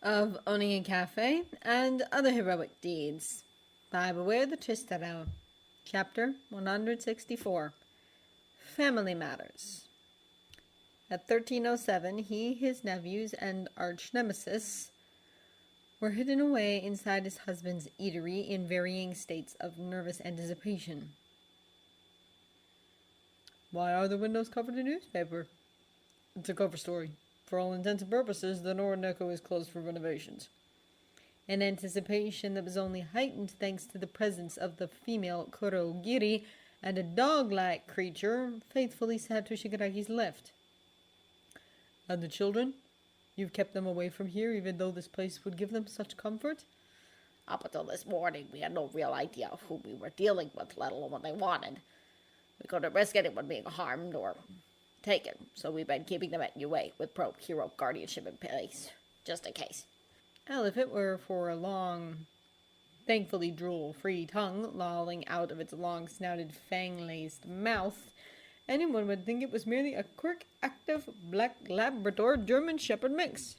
of owning a cafe and other heroic deeds by Beware the Tristero. Chapter 164. Family Matters. At 1307, he, his nephews, and arch-nemesis were hidden away inside his husband's eatery in varying states of nervous anticipation. Why are the windows covered in newspaper? It's a cover story. For all intents and purposes, the Noriko is closed for renovations. An anticipation that was only heightened thanks to the presence of the female Kurogiri and a dog-like creature faithfully sat to Shigaraki's left. And the children? You've kept them away from here, even though this place would give them such comfort? Up until this morning, we had no real idea of who we were dealing with, let alone what they wanted. We couldn't risk anyone being harmed or taken, so we've been keeping them at UA with pro-hero guardianship in place, just in case. Well, if it were for a long, thankfully drool-free tongue lolling out of its long-snouted, fang-laced mouth, anyone would think it was merely a quirk active black Labrador German Shepherd mix.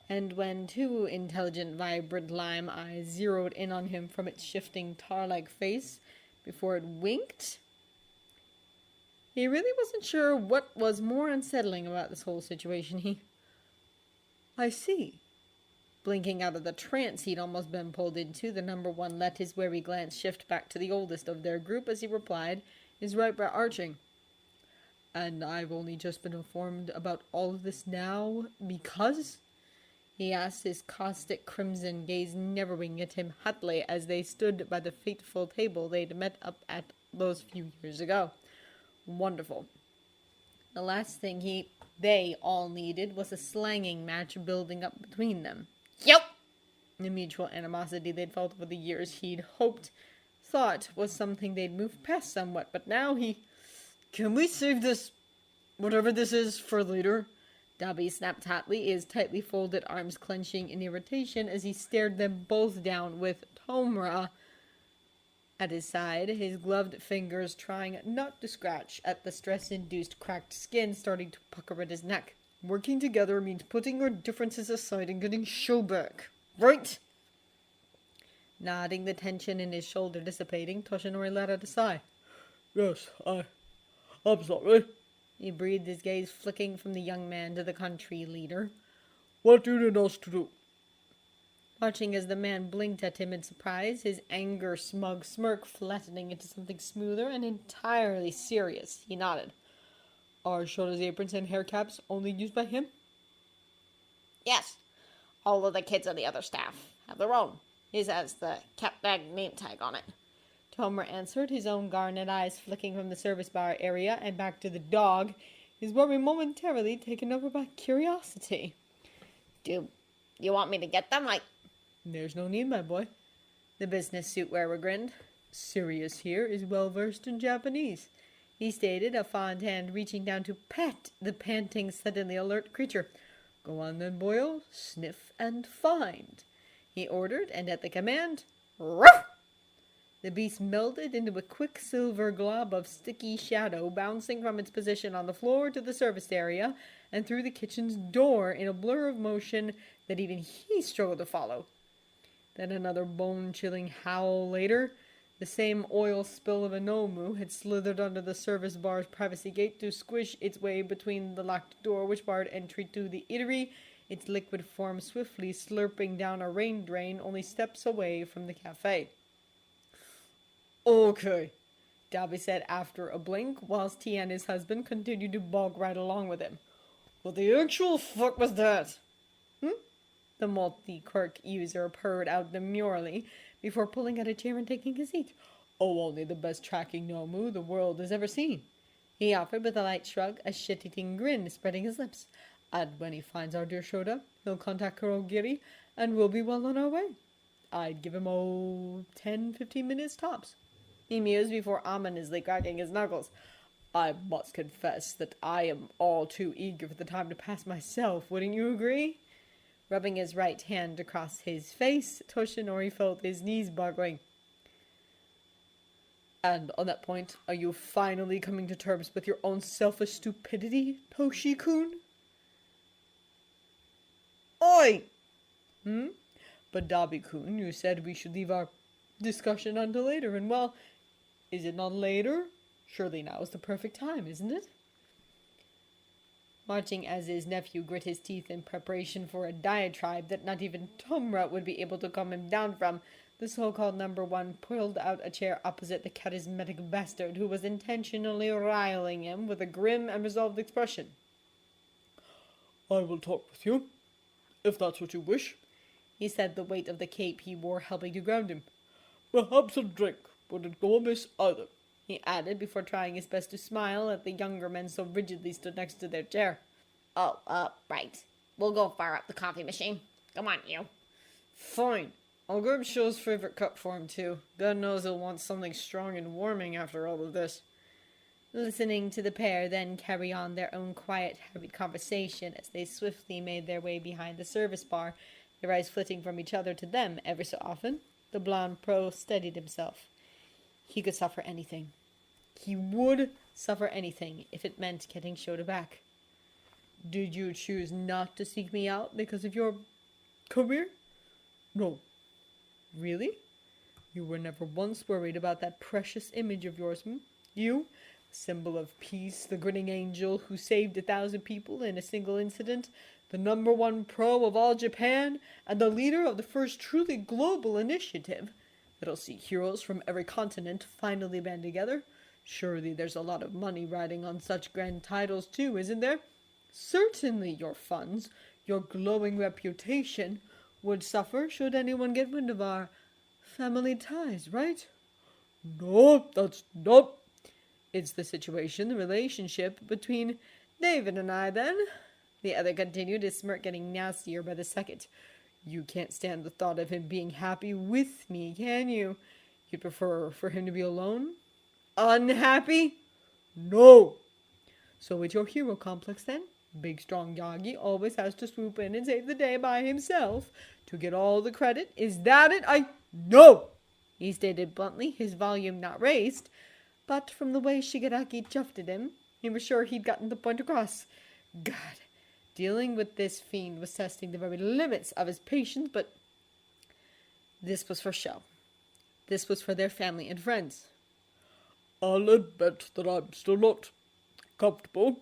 And when two intelligent, vibrant lime eyes zeroed in on him from its shifting tar-like face before it winked, he really wasn't sure what was more unsettling about this whole situation. I see. Blinking out of the trance he'd almost been pulled into, the number one let his wary glance shift back to the oldest of their group as he replied, his right brow arching. And I've only just been informed about all of this now because? He asked, his caustic crimson gaze narrowing at him hotly as they stood by the fateful table they'd met up at those few years ago. Wonderful. The last thing they all needed was a slanging match building up between them. Yep! The mutual animosity they'd felt over the years he'd thought was something they'd moved past somewhat, but now Can we save this, whatever this is, for later? Dobby snapped hotly, his tightly folded arms clenching in irritation as he stared them both down with Tomura at his side, his gloved fingers trying not to scratch at the stress-induced cracked skin starting to pucker at his neck. Working together means putting our differences aside and getting show back, right? Nodding, the tension in his shoulder dissipating, Toshinori let out a sigh. Yes, I'm sorry. He breathed, his gaze flicking from the young man to the country leader. What do you need us to do? Watching as the man blinked at him in surprise, his anger-smug smirk flattening into something smoother and entirely serious, he nodded. Are Shota's aprons and hair caps only used by him? Yes. All of the kids and the other staff have their own. His has the Capbag name tag on it. Tomer answered, his own garnet eyes flicking from the service bar area and back to the dog, his worry momentarily taken over by curiosity. Do you want me to get them? There's no need, my boy. The business suit wearer grinned. Sirius here is well versed in Japanese, he stated, a fond hand reaching down to pat the panting, suddenly alert creature. Go on then, boyo, sniff and find, he ordered, and at the command, ruff! The beast melded into a quicksilver glob of sticky shadow, bouncing from its position on the floor to the service area and through the kitchen's door in a blur of motion that even he struggled to follow. Then another bone-chilling howl later, the same oil spill of a Nomu had slithered under the service bar's privacy gate to squish its way between the locked door which barred entry to the eatery, its liquid form swiftly slurping down a rain drain only steps away from the cafe. Okay, Dobby said after a blink, whilst he and his husband continued to bog right along with him. What the actual fuck was that? The multi-quirk user purred out demurely before pulling out a chair and taking his seat. Oh, only the best tracking Nomu the world has ever seen, he offered with a light shrug, a shit-eating grin spreading his lips. And when he finds our dear Shouta, he'll contact Kurogiri, and we'll be well on our way. I'd give him, 10-15 minutes tops, he mused before ominously cracking his knuckles. I must confess that I am all too eager for the time to pass myself, wouldn't you agree? Rubbing his right hand across his face, Toshinori felt his knees buckling. And on that point, are you finally coming to terms with your own selfish stupidity, Toshi-kun? Oi! But Dobby-kun, you said we should leave our discussion until later, and well, is it not later? Surely now is the perfect time, isn't it? Watching as his nephew grit his teeth in preparation for a diatribe that not even Tomra would be able to calm him down from, the so-called number one pulled out a chair opposite the charismatic bastard who was intentionally riling him with a grim and resolved expression. I will talk with you, if that's what you wish, he said, the weight of the cape he wore helping to ground him. Perhaps a drink wouldn't go amiss either, he added, before trying his best to smile at the younger men so rigidly stood next to their chair. Oh, right. We'll go fire up the coffee machine. Come on, you. Fine. I'll grab Show's favorite cup for him, too. God knows he'll want something strong and warming after all of this. Listening to the pair then carry on their own quiet, hurried conversation as they swiftly made their way behind the service bar, their eyes flitting from each other to them ever so often, the blonde pro steadied himself. He could suffer anything. He would suffer anything if it meant getting Shouta back. Did you choose not to seek me out because of your career? No. Really? You were never once worried about that precious image of yours, You, symbol of peace, the grinning angel who saved 1,000 people in a single incident, the number one pro of all Japan, and the leader of the first truly global initiative that'll see heroes from every continent finally band together. Surely there's a lot of money riding on such grand titles too, isn't there? Certainly your funds, your glowing reputation, would suffer should anyone get wind of our family ties, right? No, that's not. It's the situation, the relationship between David and I, then. The other continued, his smirk getting nastier by the second. You can't stand the thought of him being happy with me, can you? You'd prefer for him to be alone? Unhappy? No. So it's your hero complex, then? Big strong Yagi always has to swoop in and save the day by himself to get all the credit. Is that it? No! He stated bluntly, his volume not raised, but from the way Shigaraki chuffed at him, he was sure he'd gotten the point across. God, dealing with this fiend was testing the very limits of his patience, but this was for show. This was for their family and friends. I'll admit that I'm still not comfortable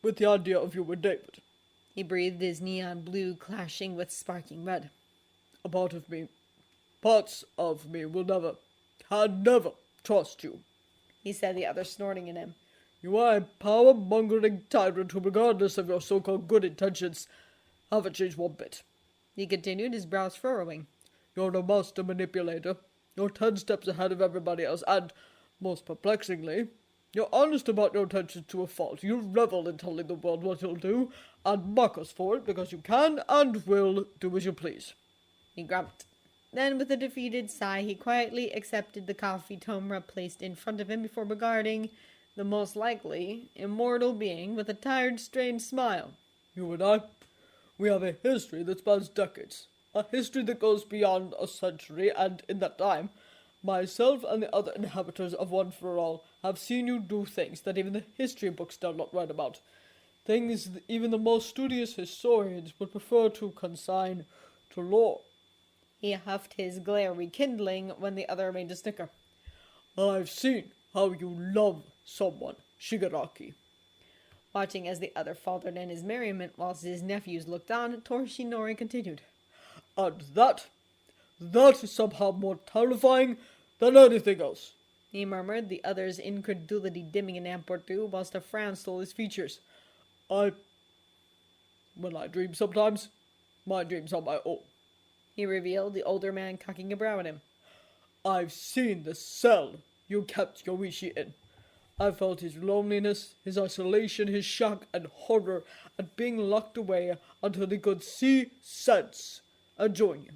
with the idea of you and David. He breathed, his neon blue clashing with sparking red. Parts of me will never, can never trust you, he said, the other snorting at him. You are a power-mongering tyrant who, regardless of your so-called good intentions, haven't changed one bit. He continued, his brows furrowing. You're a master manipulator. You're 10 steps ahead of everybody else, and, most perplexingly, you're honest about your intentions to a fault. You revel in telling the world what you'll do, and mock us for it because you can and will do as you please. He grumped. Then, with a defeated sigh, he quietly accepted the coffee Tomra placed in front of him before regarding the most likely immortal being with a tired, strained smile. You and I, we have a history that spans decades. A history that goes beyond a century, and in that time, myself and the other inhabitants of One for All have seen you do things that even the history books dare not write about. Things that even the most studious historians would prefer to consign to lore. He huffed, his glare rekindling when the other made a snicker. I've seen how you love someone, Shigaraki. Watching as the other faltered in his merriment whilst his nephews looked on, Toshinori continued. And that is somehow more terrifying than anything else, he murmured, the other's incredulity dimming an amp or two, whilst a frown stole his features. When I dream sometimes, my dreams are my own, he revealed, the older man cocking a brow at him. I've seen the cell you kept Yoichi in. I felt his loneliness, his isolation, his shock and horror at being locked away until he could see, sense, and join you.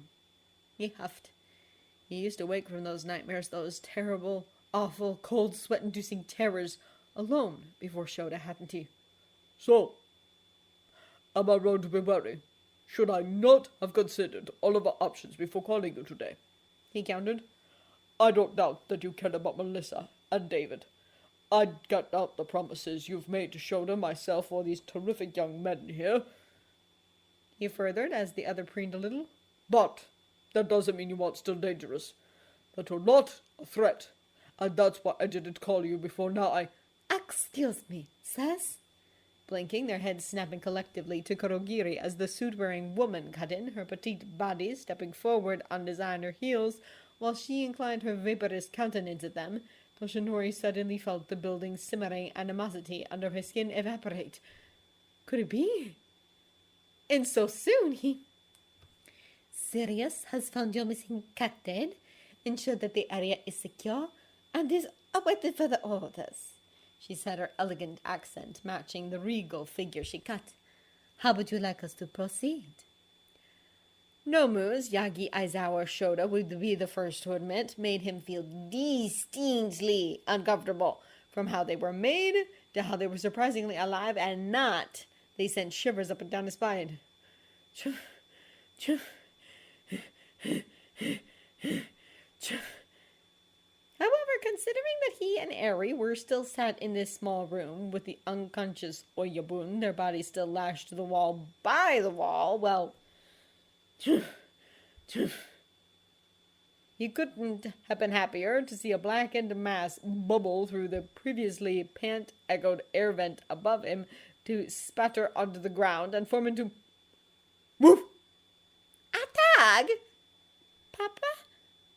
He huffed. He used to wake from those nightmares, those terrible, awful, cold, sweat-inducing terrors, alone before Shouta, hadn't he? So, am I wrong to be wary? Should I not have considered all of our options before calling you today? He countered. I don't doubt that you care about Melissa and David. I don't doubt the promises you've made to Shouta, myself, or these terrific young men here. he furthered as the other preened a little. But that doesn't mean you aren't still dangerous. That you're not a threat. And that's why I didn't call you before now. Excuse me, sis? Blinking, their heads snapping collectively to Kurogiri as the suit-wearing woman cut in, her petite body stepping forward on designer heels, while she inclined her vaporous countenance at them. Toshinori suddenly felt the building's simmering animosity under his skin evaporate. Could it be? And so soon, he... Sirius has found your missing captain, ensured that the area is secure, and is awaited for the orders. She said, her elegant accent matching the regal figure she cut. How would you like us to proceed? Nomu's Yagi Aizawa Shouta would be the first to admit made him feel distinctly uncomfortable. From how they were made to how they were surprisingly alive and not. They sent shivers up and down his spine. However, considering that he and Eri were still sat in this small room with the unconscious Oyabun, their bodies still lashed to the wall by the wall, well, he couldn't have been happier to see a blackened mass bubble through the previously pant-echoed air vent above him to spatter onto the ground and form into... Woof! A tag? Papa?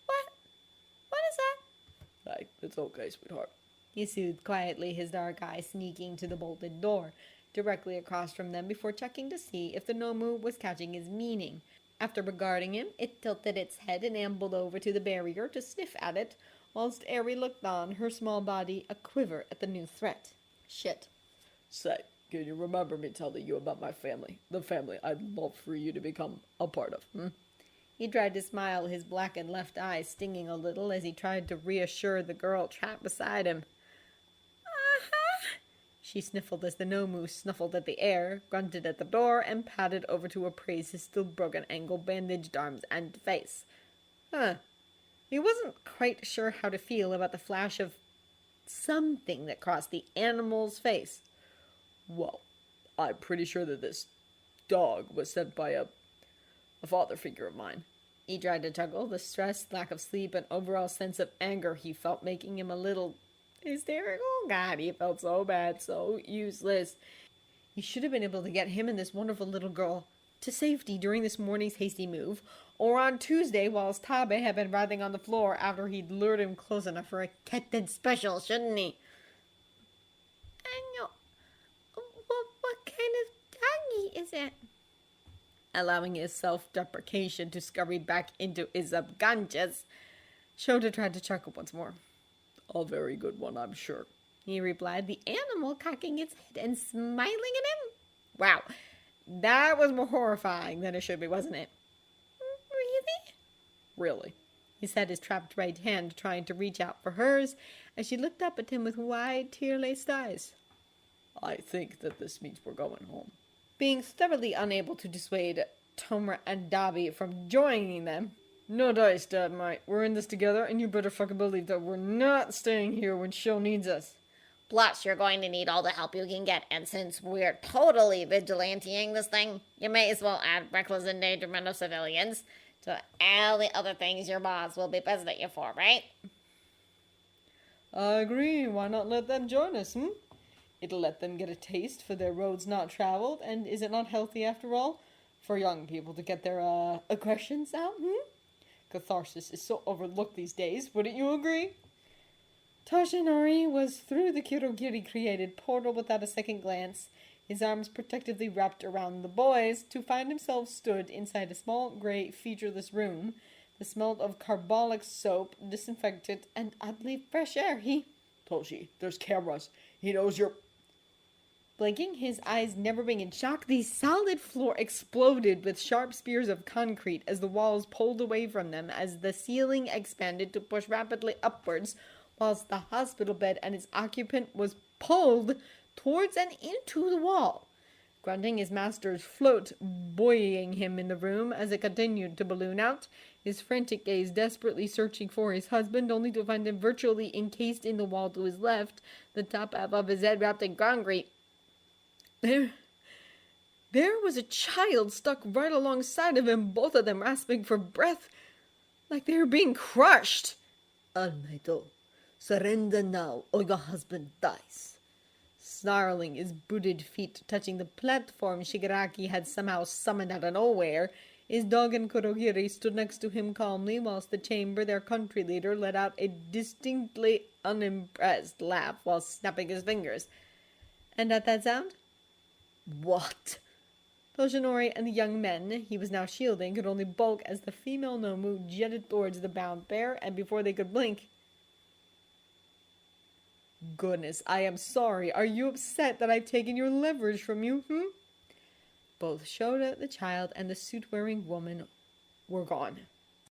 What is that? It's okay, sweetheart. He soothed quietly, his dark eye sneaking to the bolted door, directly across from them before checking to see if the Nomu was catching his meaning. After regarding him, it tilted its head and ambled over to the barrier to sniff at it, whilst Eri looked on, her small body a-quiver at the new threat. Shit. Say, can you remember me telling you about my family? The family I'd love for you to become a part of, He tried to smile, his blackened left eye stinging a little as he tried to reassure the girl trapped beside him. Uh-huh. She sniffled as the Nomu snuffled at the air, grunted at the door, and padded over to appraise his still broken ankle, bandaged arms, and face. He wasn't quite sure how to feel about the flash of something that crossed the animal's face. Well, I'm pretty sure that this dog was sent by a father figure of mine. He tried to chuckle, the stress, lack of sleep, and overall sense of anger he felt making him a little hysterical. God, he felt so bad, so useless. He should have been able to get him and this wonderful little girl to safety during this morning's hasty move, or on Tuesday whilst Tabe had been writhing on the floor after he'd lured him close enough for a Ketten special, shouldn't he? I know. What kind of doggy is it? Allowing his self-deprecation to scurry back into his subconscious, Shouta tried to chuckle once more. A very good one, I'm sure, he replied, the animal cocking its head and smiling at him. Wow, that was more horrifying than it should be, wasn't it? Really? Really. He set his trapped right hand, trying to reach out for hers, as she looked up at him with wide, tear-laced eyes. I think that this means we're going home. Being thoroughly unable to dissuade Tomer and Dobby from joining them. No dice, Dad, mate. We're in this together, and you better fucking believe that we're not staying here when Sho needs us. Plus, you're going to need all the help you can get, and since we're totally vigilanteing this thing, you may as well add reckless endangerment of civilians to all the other things your boss will be visiting you for, right? I agree. Why not let them join us, It'll let them get a taste for their roads not traveled, and is it not healthy after all? For young people to get their, aggressions out, Catharsis is so overlooked these days, wouldn't you agree? Toshinori was through the Kurogiri-created portal without a second glance, his arms protectively wrapped around the boys, to find himself stood inside a small, grey, featureless room, the smell of carbolic soap, disinfectant, and oddly fresh air. Toshi, there's cameras. He knows you're... Blinking, his eyes never being in shock, the solid floor exploded with sharp spears of concrete as the walls pulled away from them, as the ceiling expanded to push rapidly upwards, whilst the hospital bed and its occupant was pulled towards and into the wall. Grunting, his master's float buoying him in the room as it continued to balloon out, his frantic gaze desperately searching for his husband, only to find him virtually encased in the wall to his left, the top half of his head wrapped in concrete. There was a child stuck right alongside of him, both of them rasping for breath, like they were being crushed. Almeida, surrender now, or your husband dies. Snarling, his booted feet touching the platform Shigaraki had somehow summoned out of nowhere, his dog and Kurogiri stood next to him calmly, whilst the chamber, their country leader, let out a distinctly unimpressed laugh while snapping his fingers. And at that sound, What? Toshinori and the young men he was now shielding could only bulk as the female Nomu jetted towards the bound pair, and before they could blink... Goodness, I am sorry. Are you upset that I've taken your leverage from you, Both Shouta, the child, and the suit-wearing woman were gone.